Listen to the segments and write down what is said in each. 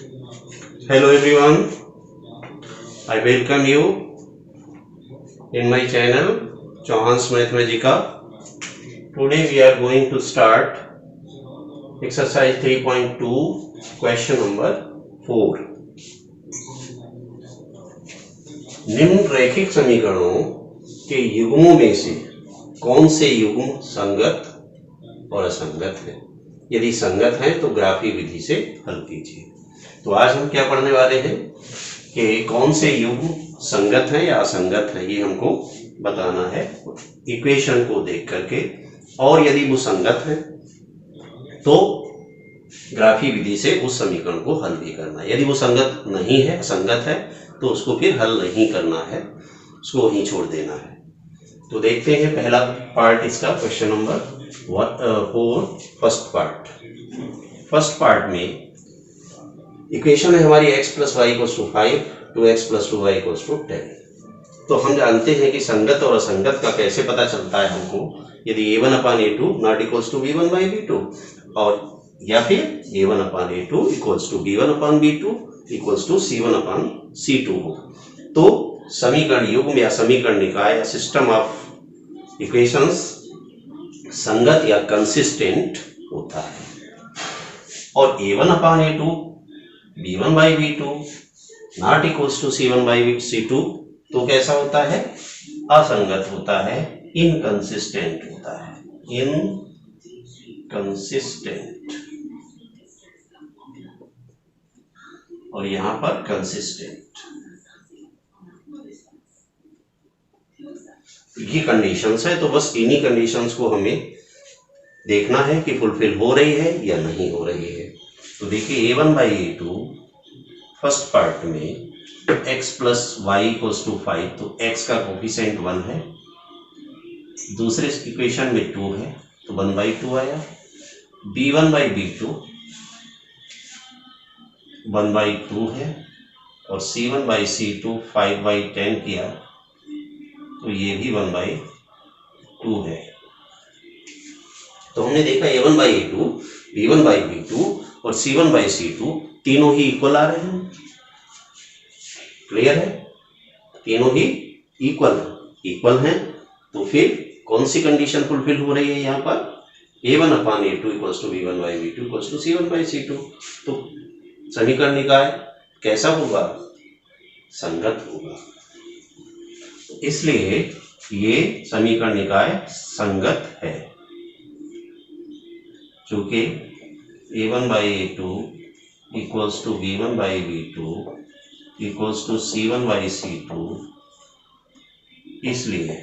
Hello everyone, I welcome you in my channel Chauhan's Mathematica. Today we are going to start exercise 3.2 question number 4. निम्न रैखिक समीकरणों के युग्मों में से कौन से युग्म संगत और असंगत है? यदि संगत है तो ग्राफी विधि से हल कीजिए। तो आज हम क्या पढ़ने वाले हैं कि कौन से युग्म संगत है या असंगत है, ये हमको बताना है इक्वेशन को देख करके, और यदि वो संगत है तो ग्राफी विधि से उस समीकरण को हल भी करना है। यदि वो संगत नहीं है, असंगत है, तो उसको फिर हल नहीं करना है, उसको वहीं छोड़ देना है। तो देखते हैं पहला पार्ट इसका, क्वेश्चन नंबर 4, फर्स्ट पार्ट में इक्वेशन है हमारी x plus y equals to 5, 2x plus 2y equals to 10। तो हम जानते हैं कि संगत और असंगत का कैसे पता चलता है हमको, यदि a1/a2 not equals to b1/b2, और या फिर a1/a2 equals to b1/b2 equals to c1/c2 हो, तो समीकरण युग्म या समीकरण निकाय या सिस्टम ऑफ इक्वेशंस संगत या कंसिस्टेंट होता है। और a1/a2 b1/b2 not equals to c1/c2 तो कैसा होता है? असंगत होता है, इनकंसिस्टेंट होता है, इनकंसिस्टेंट, और यहां पर कंसिस्टेंट। ये कंडीशंस है, तो बस इन्हीं कंडीशंस को हमें देखना है कि फुलफिल हो रही है या नहीं हो रही है। तो देखिए a1/a2 फर्स्ट पार्ट में x plus y equals to 5, तो x का कोफिशिएंट 1 है, दूसरे इक्वेशन में 2 है तो 1/2 आया। b1/b2 1/2 है, और c1/c2 5/10 किया तो ये भी 1/2 है। तो हमने देखा a1/a2 b1/b2 और c1/c2 तीनों ही इक्वल आ रहे हैं। क्लियर है? तीनों ही इक्वल हैं, तो फिर कौन सी कंडीशन फुलफिल हो रही है यहाँ पर? a1/a2 equals to b1/b2 equals to c1/c2। तो समीकरण निकाय कैसा होगा? संगत होगा। इसलिए ये समीकरण निकाय संगत है, चूंकि a1/a2 equals to b1/b2 equals to c1/c2, इसलिए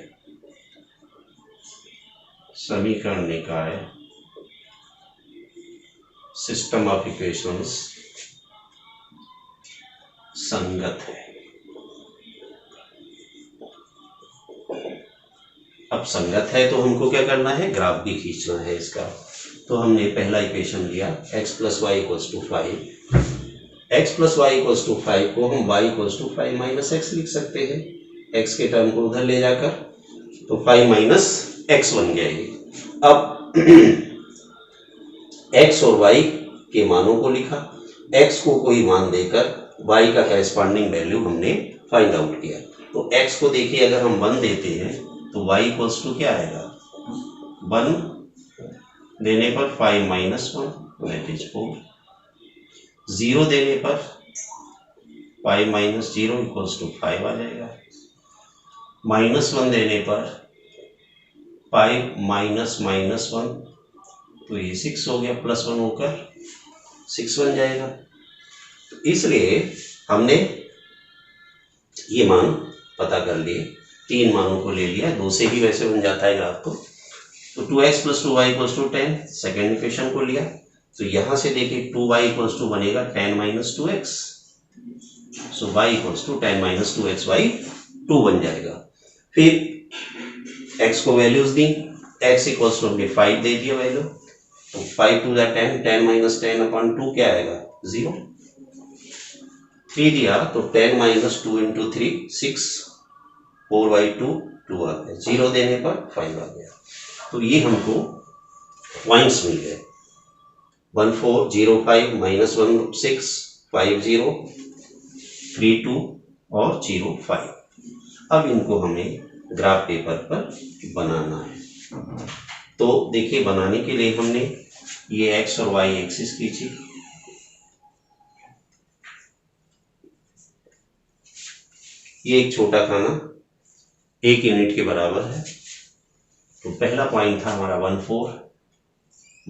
समीकरण निकाय सिस्टम ऑफ इक्वेशंस संगत है। अब संगत है तो हमको क्या करना है? ग्राफ भी खींचना है इसका। तो हमने पहला इक्वेशन लिया x plus y equals to 5, x plus y equals to 5 को हम y equals to 5 minus x लिख सकते हैं, x के टर्म को उधर ले जाकर, तो 5 माइनस एक्स बन गया ये। अब x और y के मानों को लिखा, x को कोई मान देकर y का करेस्पॉन्डिंग वैल्यू हमने फाइंड आउट किया। तो x को देखिए, अगर हम 1 देते हैं तो y इक्वल्स टू क्या आएगा? 1 देने पर 5 माइनस 1 दैट इज 4, 0 देने पर 5 माइनस 0 इक्वल्स टू 5 आ जाएगा, माइनस 1 देने पर 5 माइनस माइनस 1 तो ये 6 हो गया, प्लस 1 होकर 6 बन जाएगा। तो इसलिए हमने ये मान पता कर लिए, 3 मानों को ले लिया, 2 से ही वैसे बन जाता है ग्राफ को। तो 2x plus 2y equals to 10 second equation को लिया, तो यहां से देखिए 2y इक्वल्स टू बनेगा 10 minus 2x, so y equals to 10 minus 2x by 2 बन जाएगा। फिर x को वैल्यूज दी, x इक्वल्स टू हमने 5 दे दिया वैल्यू, तो 5 टू 10, 10 माइनस 10 अपॉन 2 क्या आएगा? 0। 3 दिया तो 10 माइनस 2 इंटू 3 6, 4/2 2 आ गया, 0 देने पर 5 आ गया। तो ये हमको पॉइंट्स मिल गए, 1405 माइनस 16 5 0 3 2 और 0 5। अब इनको हमें ग्राफ पेपर पर बनाना है। तो देखिए, बनाने के लिए हमने ये एक्स और वाई एक्सिस खींची, ये एक छोटा खाना 1 यूनिट के बराबर है। तो पहला पॉइंट था हमारा 1 4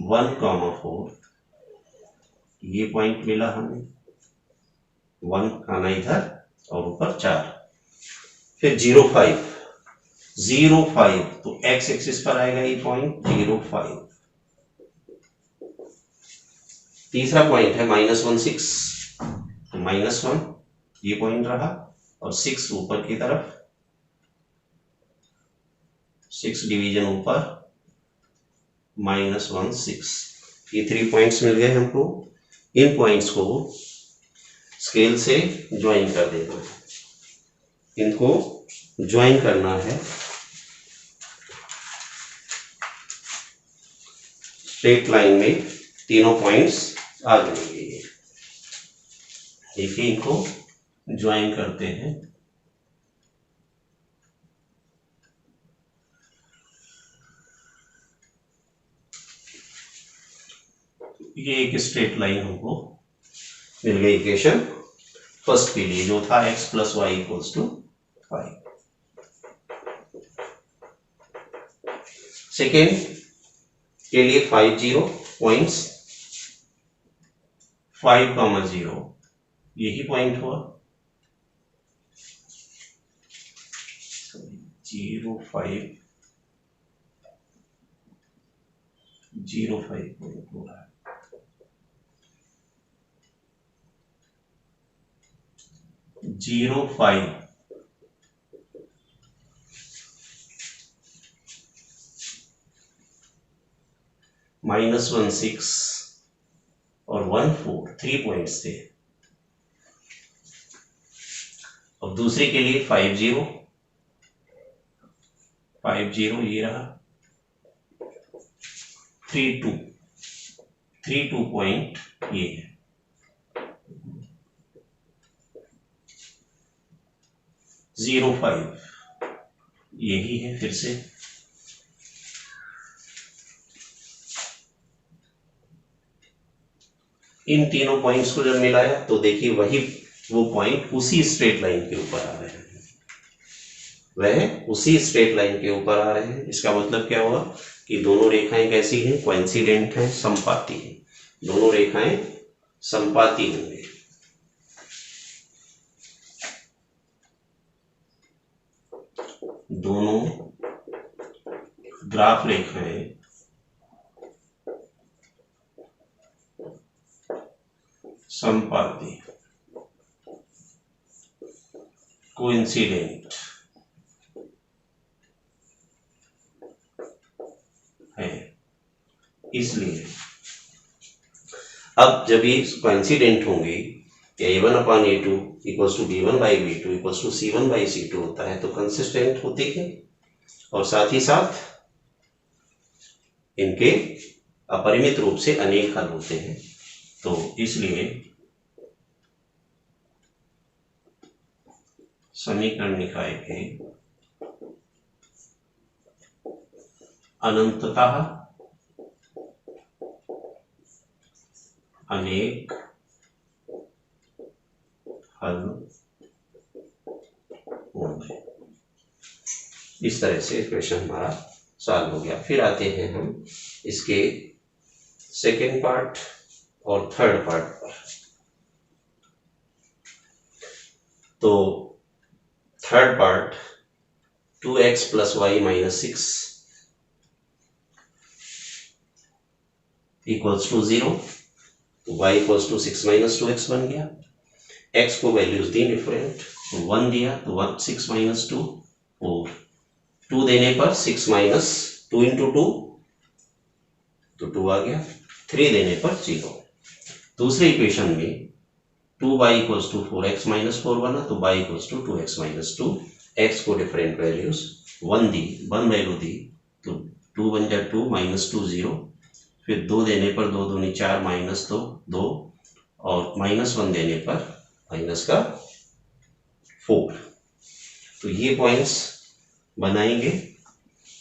1,4, ये पॉइंट मिला हमें, 1 खाना इधर और ऊपर 4। फिर 0 5 0 5, तो एक्स एक्सिस पर आएगा ये पॉइंट 0 5। तीसरा पॉइंट है -1 6, तो -1 ये पॉइंट रहा और 6 ऊपर की तरफ, 6 डिवीजन ऊपर -1 6। ये 3 पॉइंट्स मिल गए हमको। इन पॉइंट्स को स्केल से ज्वाइन कर देना है, इनको ज्वाइन करना है। स्ट्रेट लाइन में तीनों पॉइंट्स आ जाएंगे। देखिए, इनको ज्वाइन करते हैं। ये एक स्ट्रेट लाइन हमको मिल गई इक्वेशन फर्स्ट के लिए, जो था x + y = 5। सेकेंड के लिए 5 0 पॉइंट्स, 5, 0 यही पॉइंट हुआ, 0 5 0 5 पॉइंट हो रहा है। -5 -1 6 और 1 4, 3 पॉइंट्स थे। और दूसरे के लिए 5 0 ये रहा, 3 2 पॉइंट ये है। -0 5 यही है फिर से। इन तीनों पॉइंट्स को जब मिलाया तो देखिए वही वो पॉइंट उसी स्ट्रेट लाइन के ऊपर आ रहे हैं, वह उसी स्ट्रेट लाइन के ऊपर आ रहे हैं। इसका मतलब क्या हुआ कि दोनों रेखाएं कैसी हैं, कोइंसिडेंट हैं, समपाती हैं। दोनों रेखाएं समपाती होंगे। दोनों ग्राफ रेखाएं समपाती, कोइंसिडेंट है। इसलिए अब जब ये कोइंसिडेंट होंगे, A1/A2 = B1/B2 = C1/C2 होता है, तो कंसिस्टेंट होते हैं और साथ ही साथ इनके अपरिमित रूप से अनेक हल होते हैं। तो इसलिए समीकरण निकाय के अनंततः अनेक हल होंगे। इस तरह से इक्वेशन हमारा सॉल्व हो गया। फिर आते हैं हम इसके सेकेंड पार्ट और थर्ड पार्ट पर। तो थर्ड पार्ट 2x + y - 6 = 0, तो y = 6 - 2x बन गया। x को वैल्यूज दी डिफरेंट, 1 दिया तो 1 6 - 2 4, 2 देने पर 6 - 2 × 2 तो 2 आ गया, 3 देने पर 0। दूसरे इक्वेशन में 2y = 4x - 4 बना, तो y = 2x - 2। x को डिफरेंट वैल्यूज 1 दी, 1 वैल्यू दी तो 2 बन जाए 2 - 2 0। फिर 2 देने पर 2 दूनी 4 - 2 2, और -1 देने पर माइनस का 4। तो ये पॉइंट्स बनाएंगे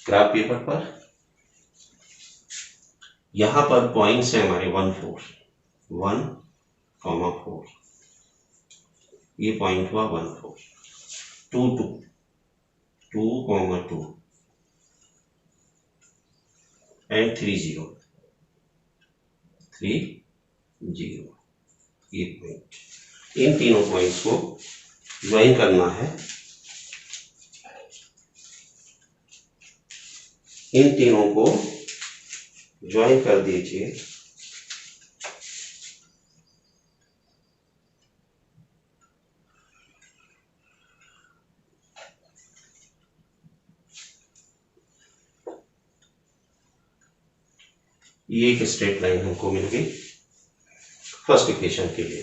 ग्राफ पेपर पर। यहां पर पॉइंट्स है हमारे 1, 4, 1, 4, ये पॉइंट हुआ 1, 4, 2, 2, 2, 2 एंड 3, 0, 3, 0। ये पॉइंट, इन तीनों पॉइंट्स को ज्वाइन करना है। इन तीनों को ज्वाइन कर दीजिए। ये एक स्ट्रेट लाइन हमको मिल गई फर्स्ट इक्वेशन के लिए।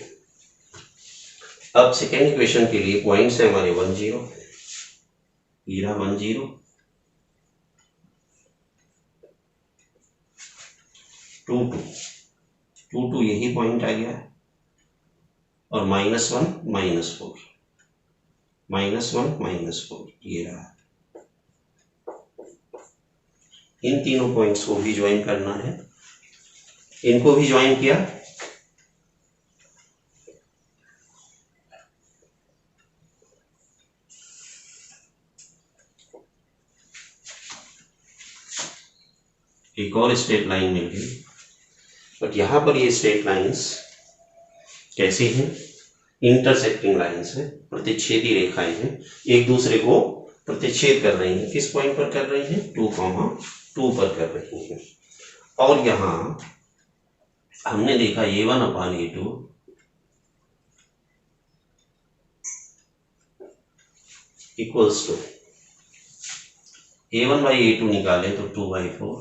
अब सेकेंड इक्वेशन के लिए पॉइंट्स है हमारे 1, 0, ये रहा 1, 0, 2, 2, 2, 2 यही पॉइंट आ गया और -1, -4, -1, -4 ये रहा। इन तीनों पॉइंट्स को भी ज्वाइन करना है। इनको भी ज्वाइन किया, एक और स्ट्रेट लाइन मिल गई। बट यहां पर ये स्ट्रेट लाइंस कैसे हैं? इंटरसेक्टिंग लाइंस हैं, प्रतिच्छेदी रेखाएं हैं, एक दूसरे को प्रतिच्छेद कर रही हैं। किस पॉइंट पर कर रही हैं? 2, 2 पर कर रही हैं। और यहां हमने देखा A1/A2 इक्वल्स टू A1/A2 निकाले तो 2/4,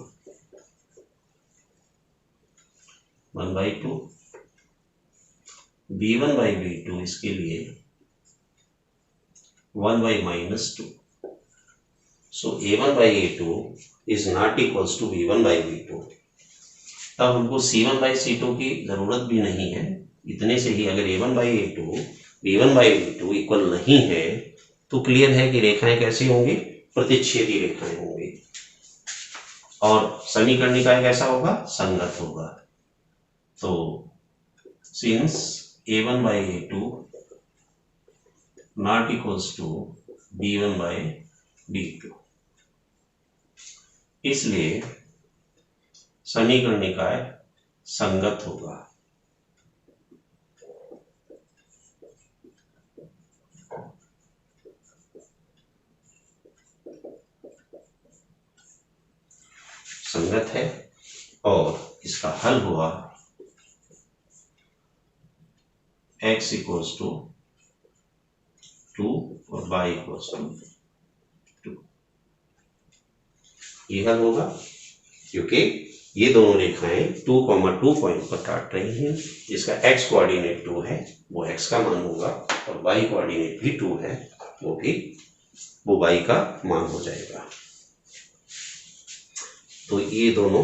1/2, B1/B2 इसके लिए 1/-2। So A1/A2 is not equals to B1/B2। तब हमको C1/C2 की जरूरत भी नहीं है। इतने से ही अगर A1/A2 B1/B2 इक्वल नहीं है तो क्लियर है कि रेखाएं कैसी होंगी? प्रतिच्छेदी रेखाएं होंगी और समीकरणिका कैसा होगा? संगत होगा। तो since A1/A2 not equals to B1/B2, इसलिए समीकरणिकाय संगत होगा। संगत है और इसका हल हुआ x इक्वल्स टू 2 और y इक्वल्स टू 2। ये हल होगा क्योंकि ये दोनों रेखाएं 2, 2 पॉइंट पर काट रही हैं। जिसका x कोऑर्डिनेट 2 है वो x का मान होगा और y कोऑर्डिनेट भी 2 है वो y का मान हो जाएगा। तो ये दोनों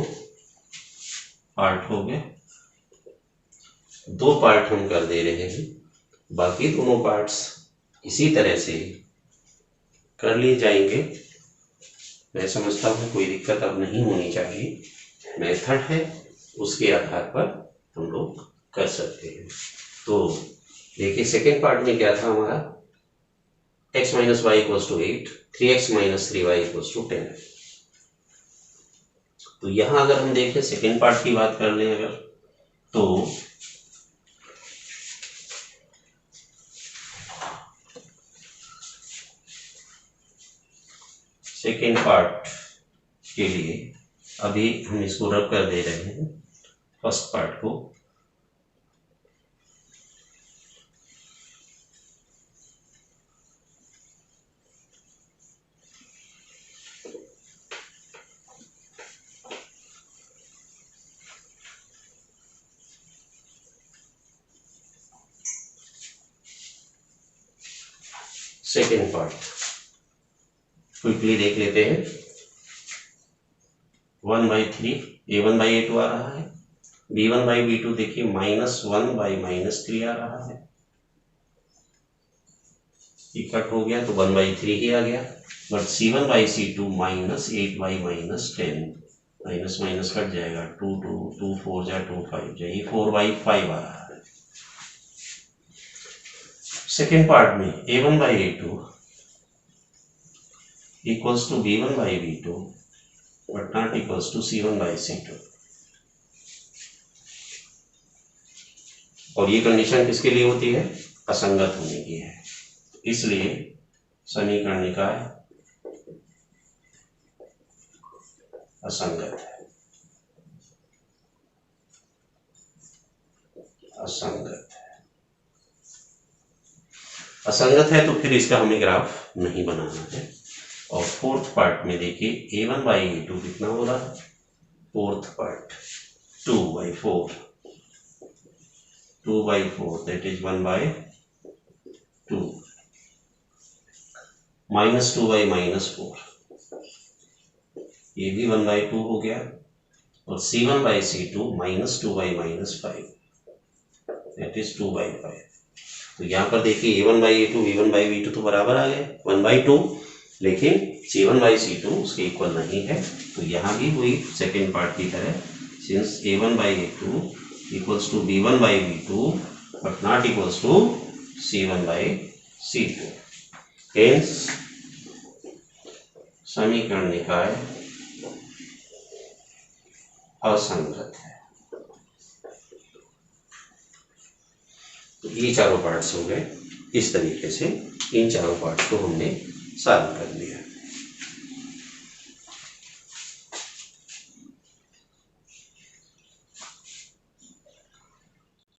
पार्ट हो गए। 2 पार्ट हम कर दे रहे हैं, बाकी दोनों पार्ट्स इसी तरह से कर लिए जाएंगे। मैं समझता हूँ कोई दिक्कत अब नहीं होनी चाहिए। मेथड है उसके आधार पर हम लोग कर सकते हैं। तो देखिए सेकेंड पार्ट में क्या था हमारा? x - y = 8, 3x - 3y = 10। तो यहां अगर हम देखें सेकेंड पार्ट की बात कर लें अगर, तो सेकेंड पार्ट के लिए अभी हम इसको रब कर दे रहे हैं फर्स्ट पार्ट को। सेकेंड पार्ट क्विकली देख लेते हैं। 1/3 A1/A2 आ रहा है, v1 बाई v2 देखिए -1 बाई -3 आ रहा है, ये कट हो गया तो 1/3 ही आ गया। But c1 by c2 -8 by -10, minus minus cut जाएगा, 2 2 2 4 जा 2 5 जा, ये 4/5 आ रहा है। सेकेंड पार्ट में a1 by a2 equals to b1 by b2 but not equals to c1 by c2। और ये कंडीशन किसके लिए होती है? असंगत होने की है, इसलिए समीकरण निकाय असंगत है। असंगत है तो फिर इसका हमें ग्राफ नहीं बनाना है। और फोर्थ पार्ट में देखिए a1 बाई a2 कितना हो रहा है? Fourth part 2/4, 2/4 that is 1/2, -2 by -4 ये भी 1/2 हो गया। और c1 by c2 -2 by -5 that is 2/5। तो यहाँ पर देखिए a1 by a2 v1 by v2 तो बराबर आ गए 1/2, लेकिन c1 बाई c2 उसके इक्वल नहीं है। तो यहाँ भी वही सेकेंड पार्ट की तरह, since a1 by a2 equals to b1 by v2 but not equals to c1 by c2, hence समीकरण निकाय असंगत है। तो ये चारों पार्ट्स हो गए। इस तरीके से इन चारों पार्ट्स को हमने सॉल्व कर लिया।